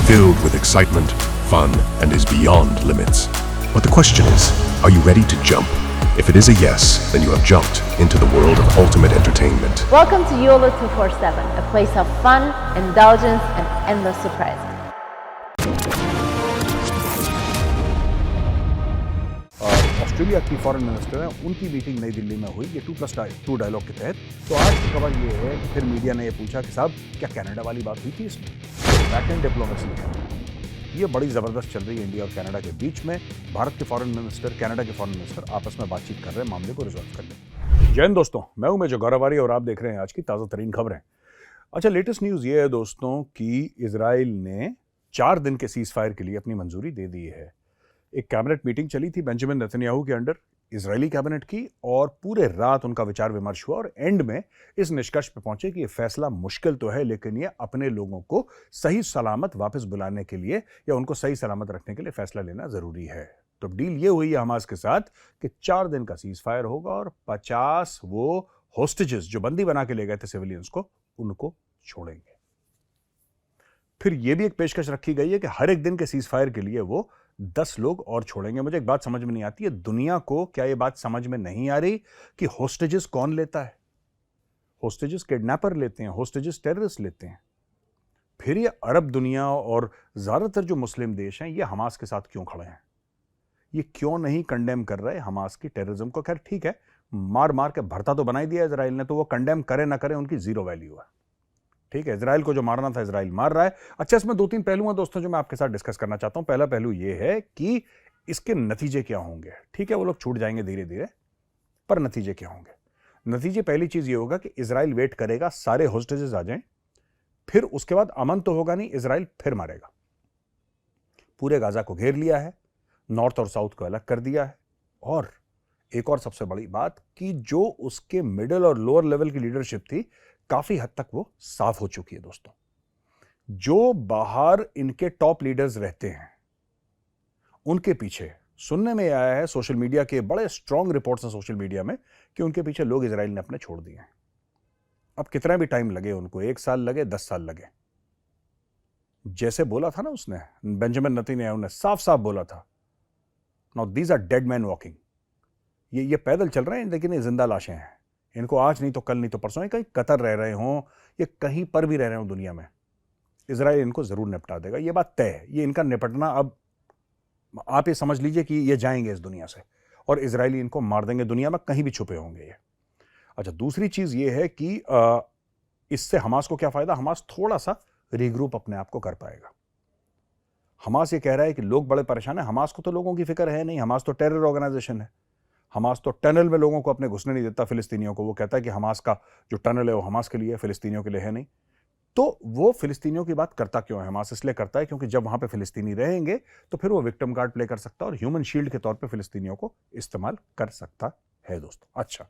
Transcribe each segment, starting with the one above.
filled with excitement, fun, and is beyond limits. But the question is, are you ready to jump? If it is a yes, then you have jumped into the world of ultimate entertainment. Welcome to YOLO 247, a place of fun, indulgence, and endless surprises. Australia की foreign minister है, उनकी meeting नई दिल्ली में हुई ये 2+2 dialogue के तहत। तो आज की खबर ये है कि फिर मीडिया ने ये पूछा कि साहब क्या कनाडा वाली बात हुई थी इसमें? बैक एंड डिप्लोमेसी है, ये बड़ी ज़बरदस्त चल रही है इंडिया और कनाडा के बीच में। भारत के फॉरेन मिनिस्टर, कनाडा के फॉरेन मिनिस्टर आपस में बातचीत कर रहे हैं मामले को रिजॉल्व करने। जय हिंद दोस्तों, मैं हूं मेजर गौरवारी और आप देख रहे हैं आज की ताज़ा तरीन खबरें। अच्छा, लेटेस्ट न्यूज़ ये है दोस्तों कि इजराइल ने 4 दिन के सीज फायर के लिए अपनी मंजूरी दे दी है। एक कैबिनेट मीटिंग चली थी बेंजामिन नेतन्याहू के अंडर इजरायली कैबिनेट की, और पूरे रात उनका विचार विमर्श हुआ और एंड में इस निष्कर्ष पे पहुंचे कि ये फैसला मुश्किल तो है, लेकिन ये अपने लोगों को सही सलामत वापस बुलाने के लिए या उनको सही सलामत रखने के लिए फैसला लेना जरूरी है। तो डील ये हुई है हमास के साथ कि 4 दिन का सीज फायर होगा और 50 वो होस्टेजेस जो बंदी बना के ले गए थे सिविलियंस को, उनको छोड़ेंगे। फिर यह भी एक पेशकश रखी गई है कि हर एक दिन के सीज फायर के लिए वो 10 लोग और छोड़ेंगे। मुझे एक बात समझ में नहीं आती है, दुनिया को क्या ये बात समझ में नहीं आ रही कि होस्टेजेस कौन लेता है? होस्टेजेस किडनैपर लेते हैं, होस्टेजेस टेररिस्ट लेते हैं। फिर ये अरब दुनिया और ज्यादातर जो मुस्लिम देश हैं, ये हमास के साथ क्यों खड़े हैं? ये क्यों नहीं कंडेम कर रहे हमास की टेररिज्म को? खैर ठीक है, मार मार के भरता तो बना ही दिया इजराइल ने, तो वो कंडेम करे ना करे उनकी जीरो वैल्यू है। ठीक है, इजराइल को जो मारना था इजराइल मार रहा है। अच्छा, इसमें 2-3 पहलू हैं दोस्तों जो मैं आपके साथ डिस्कस करना चाहता हूं। पहला पहलू यह है कि इसके नतीजे क्या होंगे। ठीक है, वो लोग छूट जाएंगे धीरे धीरे, पर नतीजे क्या होंगे? नतीजे, पहली चीज ये होगा कि इजराइल वेट करेगा सारे होस्टेजेस आ जाएं, फिर उसके बाद अमन तो होगा नहीं, इजराइल फिर मारेगा। पूरे गाजा को घेर लिया है, नॉर्थ और साउथ को अलग कर दिया है, और एक और सबसे बड़ी बात कि जो उसके मिडिल और लोअर लेवल की लीडरशिप थी, काफी हद तक वो साफ हो चुकी है दोस्तों। जो बाहर इनके टॉप लीडर्स रहते हैं, उनके पीछे सुनने में आया है, सोशल मीडिया के बड़े स्ट्रांग रिपोर्ट्स हैं सोशल मीडिया में, कि उनके पीछे लोग इजराइल ने अपने छोड़ दिए हैं। अब कितना भी टाइम लगे उनको, 1 साल लगे, 10 साल लगे, जैसे बोला था ना उसने, बेंजामिन नेतन्याहू ने साफ साफ बोला था, now these are dead man walking. ये पैदल चल रहे हैं, लेकिन ये जिंदा लाशें हैं। इनको आज नहीं तो कल नहीं तो परसों, कहीं कतर रह रहे हों, ये कहीं पर भी रह रहे हों दुनिया में, इजराइल इनको जरूर निपटा देगा। ये बात तय है। ये इनका निपटना, अब आप ये समझ लीजिए कि ये जाएंगे इस दुनिया से और इजरायली इनको मार देंगे, दुनिया में कहीं भी छुपे होंगे ये। अच्छा, दूसरी चीज ये है कि इससे हमास को क्या फायदा? हमास थोड़ा सा रीग्रुप अपने आप को कर पाएगा। हमास ये कह रहा है कि लोग बड़े परेशान है, हमास को तो लोगों की फिक्र है नहीं, हमास तो टेरर ऑर्गेनाइजेशन है। हमास तो टनल में लोगों को अपने घुसने नहीं देता, फिलिस्तीनियों को। वो कहता है कि हमास का जो टनल है वो हमास के लिए है, फिलिस्तीनियों के लिए है नहीं। तो वो फिलिस्तीनियों की बात करता क्यों है हमास? इसलिए करता है क्योंकि जब वहां पे फिलिस्तीनी रहेंगे तो फिर वो विक्टिम कार्ड प्ले कर सकता है और ह्यूमन शील्ड के तौर पे फिलिस्तीनियों को इस्तेमाल कर सकता है दोस्तों। अच्छा,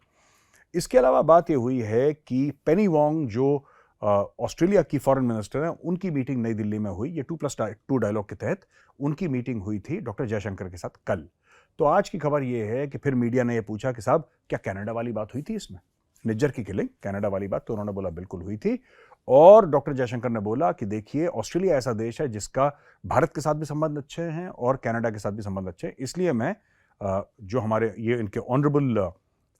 इसके अलावा बात ये हुई है कि पेनी वोंग जो ऑस्ट्रेलिया की फॉरेन मिनिस्टर है, उनकी मीटिंग नई दिल्ली में हुई। ये 2+2 डायलॉग के तहत उनकी मीटिंग हुई थी डॉक्टर जयशंकर के साथ कल। तो आज की खबर यह है कि फिर मीडिया ने यह पूछा कि साहब क्या कनाडा वाली बात हुई थी इसमें? निज्जर की किलिंग, कनाडा वाली बात? तो उन्होंने बोला बिल्कुल हुई थी। और डॉक्टर जयशंकर ने बोला कि देखिए, ऑस्ट्रेलिया ऐसा देश है जिसका भारत के साथ भी संबंध अच्छे हैं और कनाडा के साथ भी संबंध अच्छे हैं। इसलिए मैं जो हमारे ये इनके ऑनरेबल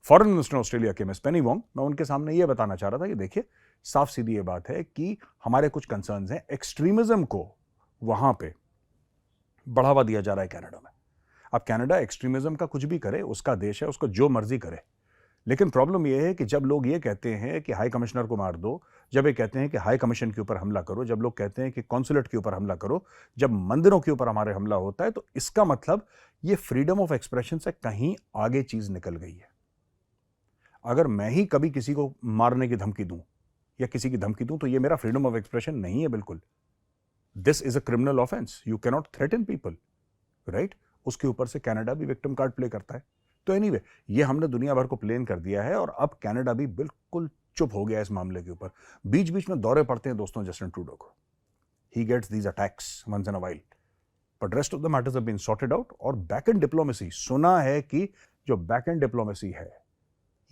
फॉरेन मिनिस्टर ऑस्ट्रेलिया के मिस पेनी वोंग, मैं उनके सामने ये बताना चाह रहा था कि देखिए, साफ सीधी ये बात है कि हमारे कुछ कंसर्न्स हैं, एक्सट्रीमिज्म को वहां पे बढ़ावा दिया जा रहा है कनाडा में। अब कनाडा एक्सट्रीमिज्म का कुछ भी करे, उसका देश है, उसको जो मर्जी करे, लेकिन प्रॉब्लम यह है कि जब लोग ये कहते हैं कि हाई कमिश्नर को मार दो, जब ये कहते हैं कि हाई कमीशन के ऊपर हमला करो, जब लोग कहते हैं कि कॉन्सुलेट के ऊपर हमला करो, जब मंदिरों के ऊपर हमारे हमला होता है, तो इसका मतलब ये फ्रीडम ऑफ एक्सप्रेशन से कहीं आगे चीज निकल गई है। अगर मैं ही कभी किसी को मारने की धमकी दूं या किसी की धमकी दूं, तो ये मेरा फ्रीडम ऑफ एक्सप्रेशन नहीं है बिल्कुल। This is a criminal offence, you can not threaten people, right? उसके ऊपर से कनाडा भी विक्टिम कार्ड प्ले करता है। तो एनीवे, ये हमने दुनिया भर को प्लेन कर दिया है और अब कनाडा भी बिल्कुल चुप हो गया इस मामले के ऊपर। बीच बीच में दौरे पड़ते हैं दोस्तों जस्टिन ट्रूडो को, he gets these attacks once in a while, but rest of the matters have been sorted out. और बैक एंड डिप्लोमेसी, सुना है कि जो बैक एंड डिप्लोमेसी है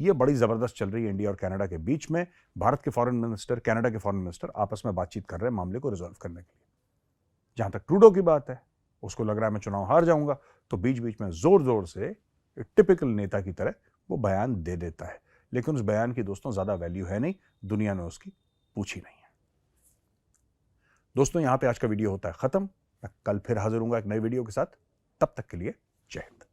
ये बड़ी जबरदस्त चल रही है इंडिया और कनाडा के बीच में। भारत के फॉरेन मिनिस्टर, कनाडा के फॉरेन मिनिस्टर आपस में बातचीत कर रहे हैं मामले को रिजॉल्व करने के लिए। जहां तक ट्रूडो की बात है, उसको लग रहा है मैं चुनाव हार जाऊंगा, तो बीच बीच में जोर जोर से टिपिकल नेता की तरह वो बयान दे देता है, लेकिन उस बयान की दोस्तों ज्यादा वैल्यू है नहीं, दुनिया ने उसकी पूछी नहीं है। दोस्तों यहां पे आज का वीडियो होता है खत्म। मैं कल फिर हाजिर हूंगा एक नई वीडियो के साथ, तब तक के लिए जय हिंद।